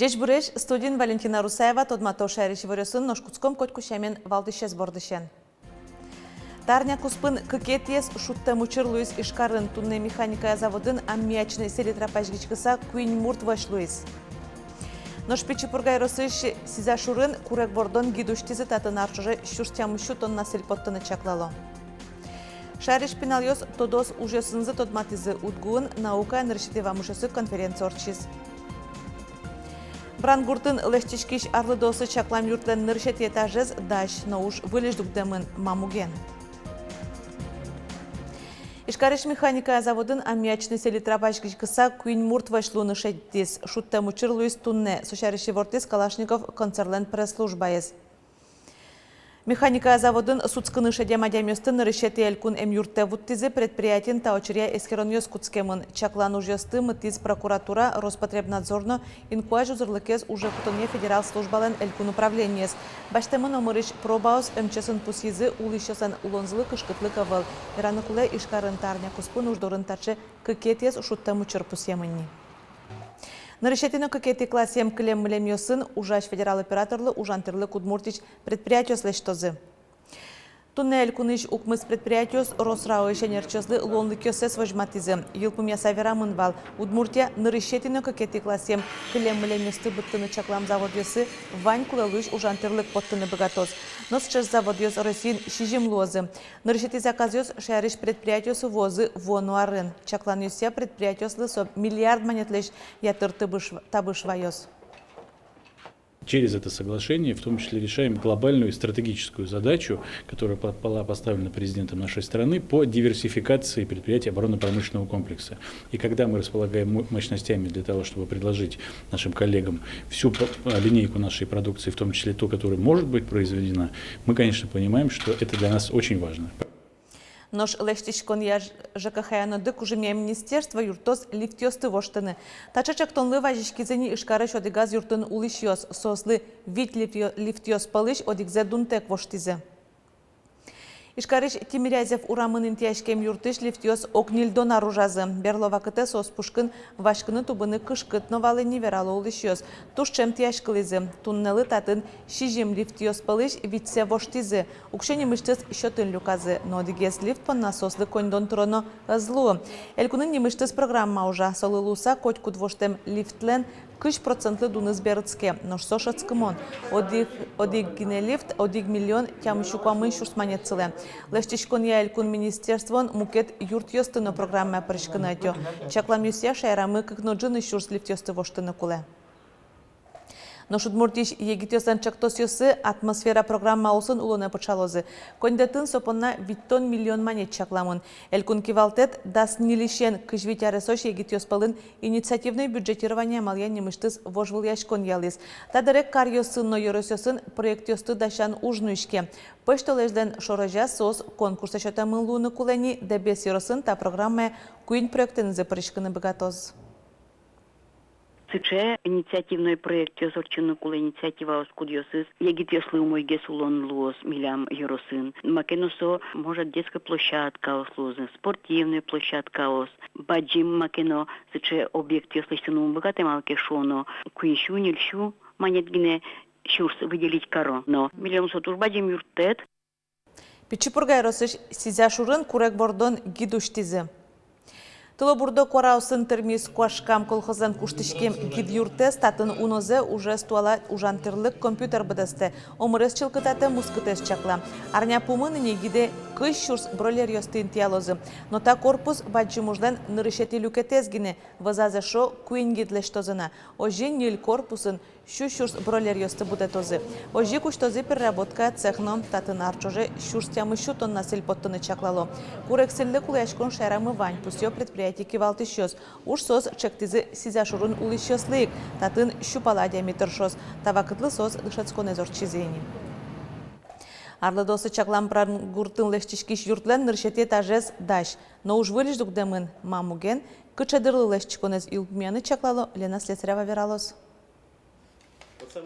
Жеш буреш студент Валентина Русаева тодмато шәріші вырысын ношкутском көткушемен валдышез бордышен. Тарня куспын кыкетес шутта мучырлуис ишкарын тунне механикая заводын аммиячный селитропажгичкыса куин мурт вашлуис. Ношпичи пургай росыш сизашурын курек бордон гидуштизы татын арчыжы шурстямышу тонна сельпоттыны чаклало. Шәріш пиналйос тодос ужесынзы тодматизы утгуын наука ныршитева мушасы конференция орчиз. Брангуртын лештичкиш арлыдосы чаклам юртлен ныршет этажез даш, но уж вылеждугдемын мамуген. Ишкариш механика заводын аммиачный селитропажгичкыса куин мурт вашлуны шеттис. Шутта мучырлуис тунне. Сушариши вортис Калашников концерлен пресс-службаез. Механика заводын суцкыны шедемадямёстын нырышет элькун эмюрте вуттизы предприятин таочеря эскероньёс куцкемын. Чаклан ужёсты мытиз прокуратура Роспотребнадзорно инкуаж узырлыкез уже кутоне федерал службален элькун управлениес. Баштемын омырыш пробаус эмчесын пусизы улышёсан улонзлы кышкытлы кавыл. Ираныкуле ишкарын тарня куспын уждорын тачы кыкетес шутта мучыр пусемынни. Нарышетино кыкети классием клем млемьёсын ужаш федерал операторлы ужантырлы Удмуртич предприятиёс лештозы. Туннель куныш укмыс предприятиёс Росрао ишенерчёзлы лонлы кёсес вожматизы. Йылпым ясавера мынвал. Удмуртия нарышетино кыкети классием клем млемьёсты быттыны чаклам заводёсы вань кулалыш ужантырлык поттыны богатоз. Но сейчас заводёс Россиин шижим лозы. Нарышети заказёс шариш предприятиёсы возы вонуарын. Чаклан юся предприятиёс лысо миллиард монетлеш ятыр табышвайос. Через это соглашение, в том числе, решаем глобальную стратегическую задачу, которая была поставлена президентом нашей страны по диверсификации предприятий оборонно-промышленного комплекса. И когда мы располагаем мощностями для того, чтобы предложить нашим коллегам всю линейку нашей продукции, в том числе ту, которая может быть произведена, мы, конечно, понимаем, что это для нас очень важно. Нож лештичкон я ЖКХ дык уже меня министерство юртос лифтёсты воштыны. Тачачак тонлы важишкизени ишкарыш одигаз юртын улышьёс сослы вид лифтёс палыш одигзе дунтек воштизе. Ишкарыш Тимирязев урамын тяжкем юртыш лифтёс окнильдон оружазы. Берлова кыты сос пушкын вашкыны тубыны кышкыт новалы невералы улышьёс. Тушчем тяжкылызы. Туннелы татын шижем лифтёс палыш витсе воштизы. Укшени мыштыз счётын люказы. Но одигез лифт пон насослы коньдон троно злу. Элькунын немыштыз программа уже. Солылуса котькут воштем лифтлен 5% дуныз бердске, но что шацкомон. Одиг гинелифт, одиг миллион тям щукамын шурсманецле. Лештичкон я элькун министерствон мукет юрт ёстыно программа пришканатё. Чаклам юсья шайрамы как ноджины шурс лифтёсты воштыны куле. Но шудмуртиш егитёсан чактосёсы атмосфера программа олсын улоне почалозы. Кондетін сопонна виттон миллион монет чакламын. Элькун кивалтет дас нилишен кыжвитяресош егитёс палын инициативный бюджетирование мальян немыштыз вожвыл яшкон ялис. Тадырек карьёсын но йоросёсын проектёсты дашан ужнуишке. Пыштолежден шорожа сос конкурса шотамын луны кулени дебес йоросын та программа куин проектын запрышканы богатоз. Сыче инициативный проект ёсорчыны кула инициатива оскудьёсыз. Егит ёслы умойге сулон луос милям юросын. Макеносо может детская площадка ослозы, спортивная площадка ос. Баджим макено сыче объект ёслыштыны умбыгате малке шоно. Куищу нильщу манетгине шурс выделить каро. Но миллион сотур баджим юртет. Пичипургай росыш сизяшурын курек бордон гидуштизы. Тылобурдо кораусын термис куашкам колхозан куштышкем гид юрте статын унозе уже ствола ужантырлык компьютер быдасты. Омырыз чылкытаты мускытес чакла. Арня пумыны негиде кыш шурс бролер ёстын тиалозы. Но та корпус баджимужлен нырышети люкетезгине вазазе шо куингидлештозына. Ожи ниль корпусын шу шурс бролер ёсты будетозы. Ожи куштозы переработка цехном татын арчоже шурс тямы шутон насель поттыны чаклало. Курексиллы кулешкон шайрамы вань пусё предприятие кивалты шёс. Уж сос чектизы сизяшурун улышёслык, татын щупала диаметр шос. Тавакытлы сос дышацконе зорчизени. Арлыдосы чаклам гуртын лештишкиш юртлен ныршете тажез даш. Но уж вылез дугдемын мамуген, кычадырлы лештиконез илпмяны чаклало Лена Слесарева вералос.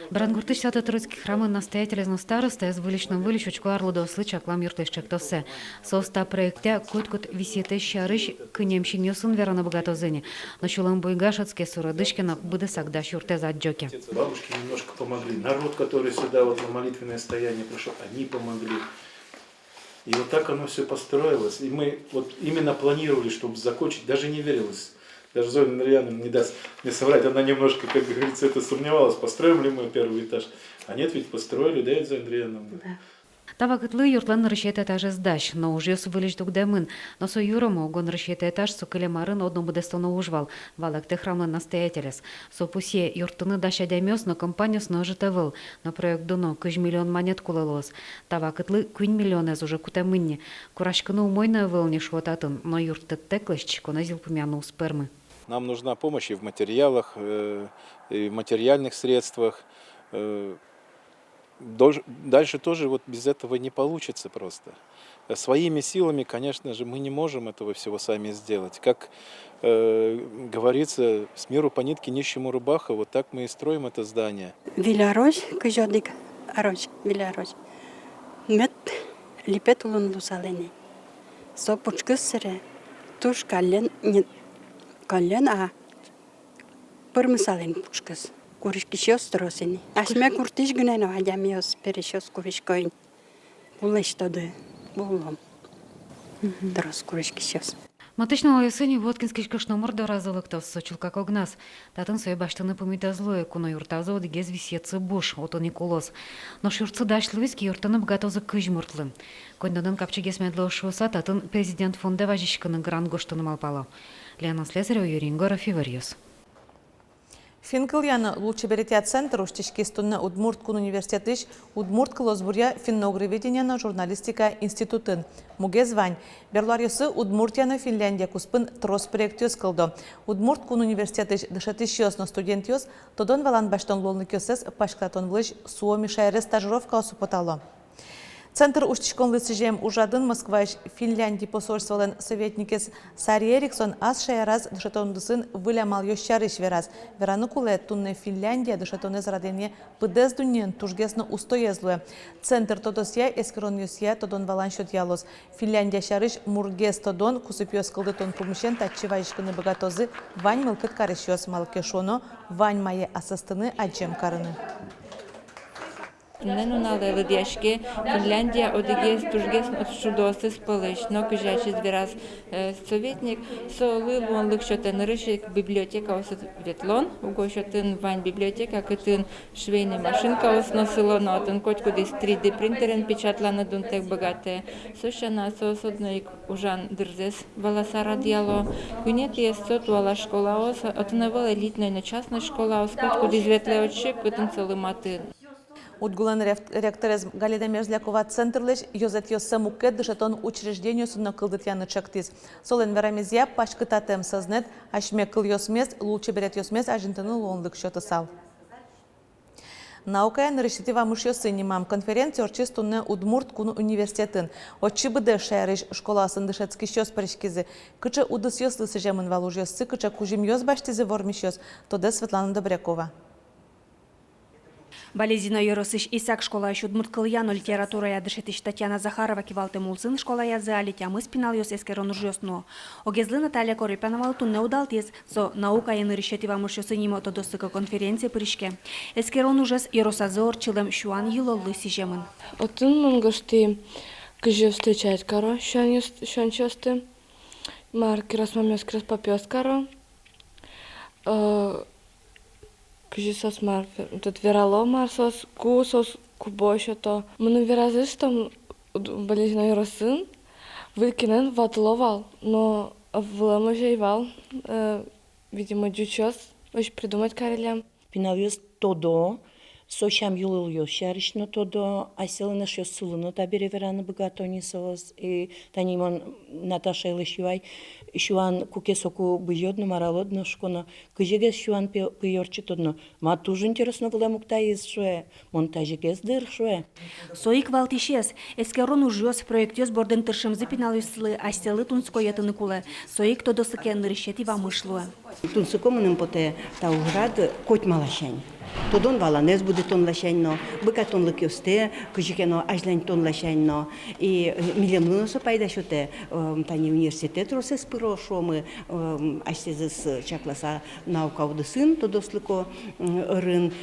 Брангуртыш саты турецкий храмы настоятель из староста из вылечным вылечучку Арлыдосы чаклам юртышчак тосе. Соста проекте кут висеты щарыш кынемщин ёсын верана богатозыне. Но чулам буйгашацке сурадышкина быдысак даш юрте за отджоки. Бабушки немножко помогли. Народ, который сюда вот на молитвенное стояние пришел, они помогли. И вот так оно все построилось. И мы вот именно планировали, чтобы закончить, даже не верилось. Даже Зоя Андреевна не даст мне соврать, она немножко, как говорится, это сомневалась, построим ли мы первый этаж. А нет, ведь построили, да, Зоя Андреевна? Да. Тавакытлы юртлан ныршете этаже сдаш, но уж ёс вылечь дугдемын. Но со юрому огон ныршете этаж со кылемарын одну будестону ужвал. Валак те храмы настоятелес. Со пусе юртыны даша демёс, но компания сножите выл. На проект дуно 1 миллион монет кулылос. Тавакытлы 1 миллион из уже кутемынни. Курашкыны умойна выл не швотатын, но юрты теклыщ, коназил помяну спермы. Нам нужна помощь и в материалах, и в материальных средствах. Дальше тоже вот без этого не получится просто. Своими силами, конечно же, мы не можем этого всего сами сделать. Как говорится, с миру по нитке нищему рубаха, вот так мы и строим это здание. Вилярось, кыжодик, арось, вилярось. Мет липет улун лусалени. Сопучкысыре, туш кален, не кален, а пырмысален пучкыс. Куришкишёс тросини. Ашме куртиш гүнен вадямиос перешёс куришкоин. Улештоды, булом. Трос куришкишёс. Матычного ясыни Воткинский кышномор до разылыктов сочил как огнас. Татын свой баштаны помита злое, куно юртазо одигез висецы буш, ото Николос. Но шюрцы дашлывиски юртаны богатозы кыжмуртлы. Кондонын капчигес медло шуса, татын президент фонда важишканы гран гоштаны малпало. Лена Слесарева, Юрий Нгоров, Иварьёс. Финкыльяны лучеберетия центр уштишки стунны Удмурткун университетыш Удмуртка лозбурья финногреведенияны журналистика институтын. Муге звань. Берларьосы Удмуртияны Финляндия куспын трос проектёс кылды. Удмурткун университетыш дышатыш ёсно студент ёс, тодон валан баштон лолнык ёсес пашклатон влыш суоми шайры стажировка осупотало. Центр уштишкон лысыжем ужадын Москваш Финляндии посольстволен советникес Сари Эриксон аз шайраз дышатондысын вылямал ёщарыш вераз. Вераны кулет тунне Финляндия дышатонез радене пыдез дунен тужгесно устоезлуе. Центр тодосья эскерон ёсья тодон валан счет ялос. Финляндия шарыш мургес тодон кусыпёс кылдытон пумышен татчевайшканы богатозы вань мылкыт карышёс малкешоно вань мае асыстыны аджем карыны. Ненунали видяшки Фінляндія одігес тужгес чудоси спалиш, но кижачі звіраз советник соливон ликшотен ришик бібліотека ос ветлон, угошотен вань бібліотека, китин швейна машинка ос носило, но один котку десь 3D принтерен печатлана дунтек багате, сушана сосодник ужан дерзес валасара діяло, кунет є сотвала школа ос, отновила елітна нечасна школа ос, котку десь ветле очі, китин целимати. Удгулан ректорез Галида Мерзлякова центрлеш йозет йосы мукет дышатон учреждению сунна кылдытяны чактиз. Солен верамезия пашкытатем сознет, ашме кыл йосмес, лучше берет йосмес, ажинтыны лонлык счеты сал. Наукая нарышитива мышьосы немам конференции орчистунны Удмурткун университетін. Отчы быды шайрыш школасын дышецки щёс парышкизы. Кычы удыс йос лысыжемын валуж йосы, кычы кужим йос баштизы вормиш йос. Тоды Светлана Добрякова. Болезина Yorosыш Исак школа Удмурткыльяно литература ядышетиш Татьяна Захарова кивалты мулсын школа язы алитямы спинал йос эскерон ужёсно. Огезлы Наталья Корепанова тунне удалтез, со наука яны решетива мышёсы нимо тодосыка конференция пырышке. Эскерон ужес Yorosазы орчылым шуан йылоллы сижемын. Отын мангошты кыжы встречать каро, шон чёсты. Марки расмамёс крас попёс каро. Кыжы сос мар, тут верало мар сос кубошо то. Мыны веразыш там болезнь Йоросын выкинен ватловал, но влама жейвал, видимо, дючос, очень придумать карелям. Пиналиос тодо, Сочам юлыл ёшаришно тодо айселыныш ёсулыно табере вераны богатонисос и танимон Наташа Илышюай шуан куке соку быёдно маралодно шконо кыжегес шуан пыёрчи тодно ма тоже интересно было муктаиз шуэ монтажегес дыр шуэ. Соик валтишес, эскерон ужёс проектёс борден тыршымзы пиналыслы айселы тунскоятыны кулы. Соик тодосыке нырышети вамышлуы. Тунсыкомыным поте тауград коть малашань. Тодон валанез буде тон лашаньно, быка тон лыкёсте, кыжикено ажлань тон лашаньно. И милемлыно сопайда шоте, тани университет росес пырошомы, айсезес чакласа наука удысын, тодослыко рын.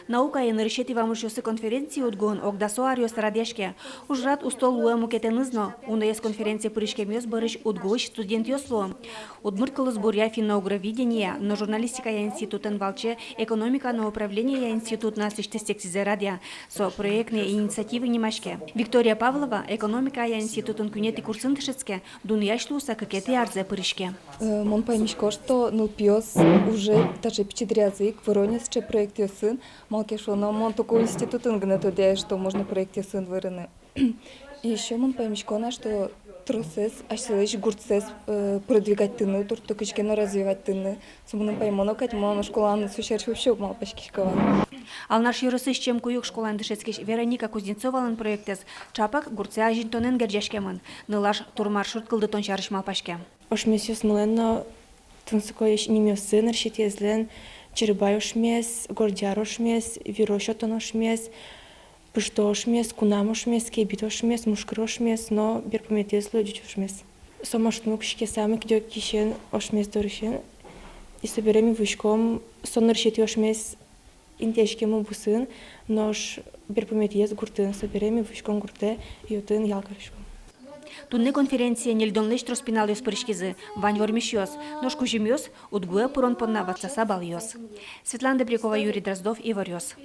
Наука и нырышети вамышёсы конференции удгон огдасо ариос радешке. Ужрат устол уэ мукетенызно, унаес конференция пырышкемёс барыш удгош студент ёсло. Удмурткалыз буря финноугровидение, но журналистика я институтен валче, экономика на управление я институт на сыштестексизе радия, со проектные инициативы немашке. Виктория Павлова, экономика я институтен кюнети курсын тышецке, дуньяшлуса какеты арзе пырышке. Мон поймишко, что нулпиос уже даже печедрязык, воронезче проект сын, малкешо, но мон только институт ингнатодя, что можно проект сын вырыны. И еще мон поймишко, что трусес, ашселыш гурцес продвигать тыны, туртукичкено развивать тыны. Сумным поймоно, кать мон школан сущерш вообще мал пашкишкова. Ал наш юрысыш чем куюк школан дышецкеш Вероника Кузнецовалын проектес чапак гурце ажинтонен герджешкемын. Нылаш турмаршрут кылдытон чарышмал пашке. Ошмесюс мыленно тынсыкоеш немёсын аршетезлен, черебай ошмес, гордяр ошмес, вирошотон ошмес, пышто ошмес, кунам ошмес, кебит ошмес, мушкыр ошмес, но берпометезло дичь ошмес. Сомаштнук шке самый кидёк кишен ошмес дорышен, и соберем вышком сон аршети ошмес интешкему бусын, нож берпометез гуртын, соберем вышком гурте, ютын ялкарышком. Тунне конференция нельдонлеш троспиналиос пырышкизы, вань вормишьёс, нож кужимёс, удгуя пурон понна ватсаса бальёс. Светлана Добрякова, Юрий Дроздов, Иварёс.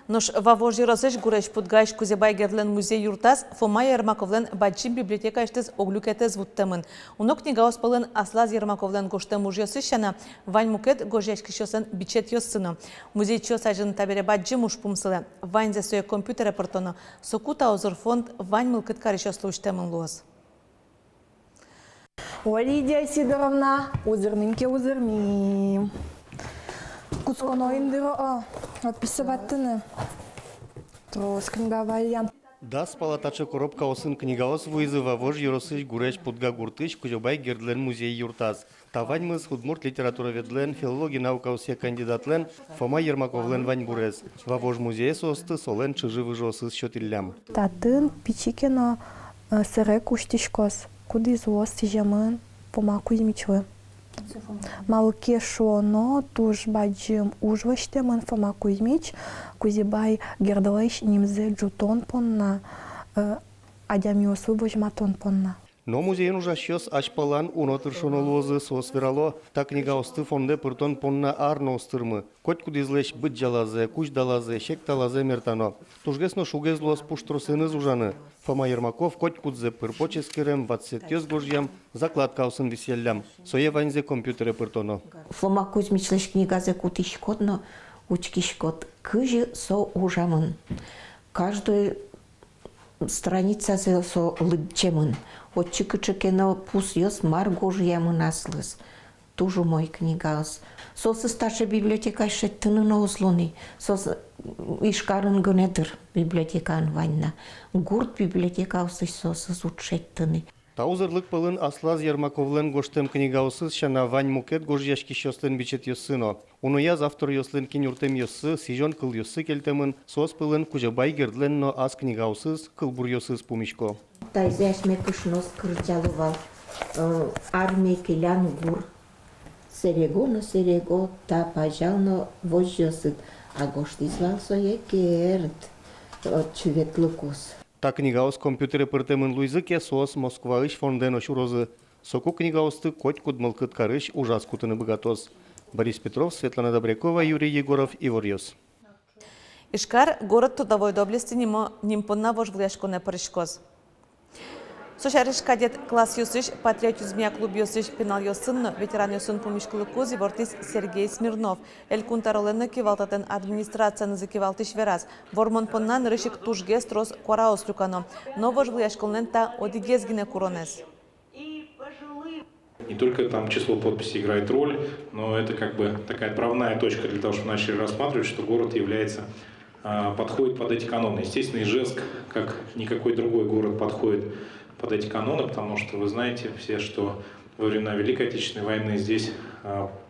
Нож вавожи розеш гуреш подгайш кузебай герлен музей юртас, Фома Ермаковлен баджим библиотека иштез оглюкетез вуттамын. Уно книга оспалын Аслаз Ермаковлен гоштем ужьосышана, вань мукет гожешкишосен бичет йоссыно. Музей чосажын табере баджим уж пумсылы, вань за своє компьютера портоно, сокута озор фонд вань мылкет каришослу уштемын луос. Ой, Лидия Сидоровна, узырмимке узырмим. Кусконо индыро отписываттыны. Трос книга вариант. Да, спалатача коробка осын книгаос вызыва вож юросыш гуреш подга гуртыш кужобай гердлен музей юртаз. Тавань мыс худмурт литература ведлен, филологи наука усе кандидатлен, Фома Ермаковлен вань бурез. Вавож музей состы солен чыжы выжосыз счетиллям. Татын пичикено сыре куштишкос. Куды злос тижамын Фома Кузьмичвы. Малке шоно туж баджим ужваштемын Фома Кузьмич, Кузибай гердлеш нимзе джутон понна, адямиосу божматон понна. Но музейн ужащёс ашпалан унотыр шонолозы сосверало, та книга осты фонде пыртон понна арно остырмы. Коть кудизлеш быт жалазе, куч далазе, шек талазе мертано. Тужгесно шугезлос пуштросыныз ужаны. Фома Ермаков коть кудзе пырпоческерем, ватсетёс гожьям, закладка осын веселлям. Сое ваньзе компьютере пыртоно. Фома Кузьмичлеш книгазе кутишкодно, учкишкод кыжи со ужамын. Каждый страница со лыбчемын. Отчикычекено пус йос маргожьямын аслыз. Тужу мой книгас. Сосы старшая библиотека еще тыныно узлони. Сос ишкарын гонедыр библиотекан ванна. Гурт библиотека усы сосы зучет тыны. Таузырлык пылын Аслаз Ермаковлен гоштем книгаусыз шана вань мукет гожьяшки шостен бичет йоссыно. Унуяз автор йослен кинюртем йоссы, сижон кыл йоссы келтемын, сос пылын кужабай гердленно аз книгаусыз, кылбур йоссыз пумишко. Тайзяшме кышнос кырчалывал армия келян гур. Серего, та пожално возжосыт, а гоштизвал сое керт от чуветлукус. Та книгаус компьютере пыртемын луйзыке сос Москва-иш фондено шурозы. Соку книгаусты коть кудмылкыт карыш ужас кутыны богатос. Борис Петров, Светлана Добрякова, Юрий Егоров, Иварёс. Ишкар город трудовой доблести нимпонна вож влешко не перешкоз. Сошариш кадет класс юсыш, патриотизмия клуб юсыш пенал юсын, ветеран юсын помешкалы кузи вортис Сергей Смирнов. Эль кунтароленна кивалтатен администрацияны закивалтыш вераз. Вормон поннан рышик тужге строс кораус люкано. Новож влияшколнен та одигезгине куронез. Не только там число подписей играет роль, но это как бы такая отправная точка для того, чтобы начали рассматривать, что город подходит под эти каноны. Естественно, Ижевск, как никакой другой город, подходит под эти каноны, потому что вы знаете все, что во времена Великой Отечественной войны здесь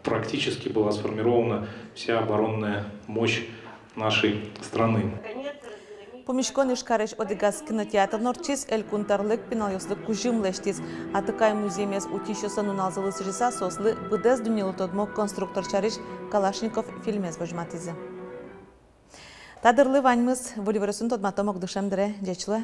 практически была сформирована вся оборонная мощь нашей страны. Помешкон ишкареш одигаз кинотеатр норчис эль кунтарлык пенал юслык кужим лештис. А такая музеймес утищосан уналзалы сжиса сослы быдез дунилы тодмок конструктор чариш Калашников фильмес вожматизы. Тадырлы ваньмыз, вольвересун тодматомок душемдре, дечлы.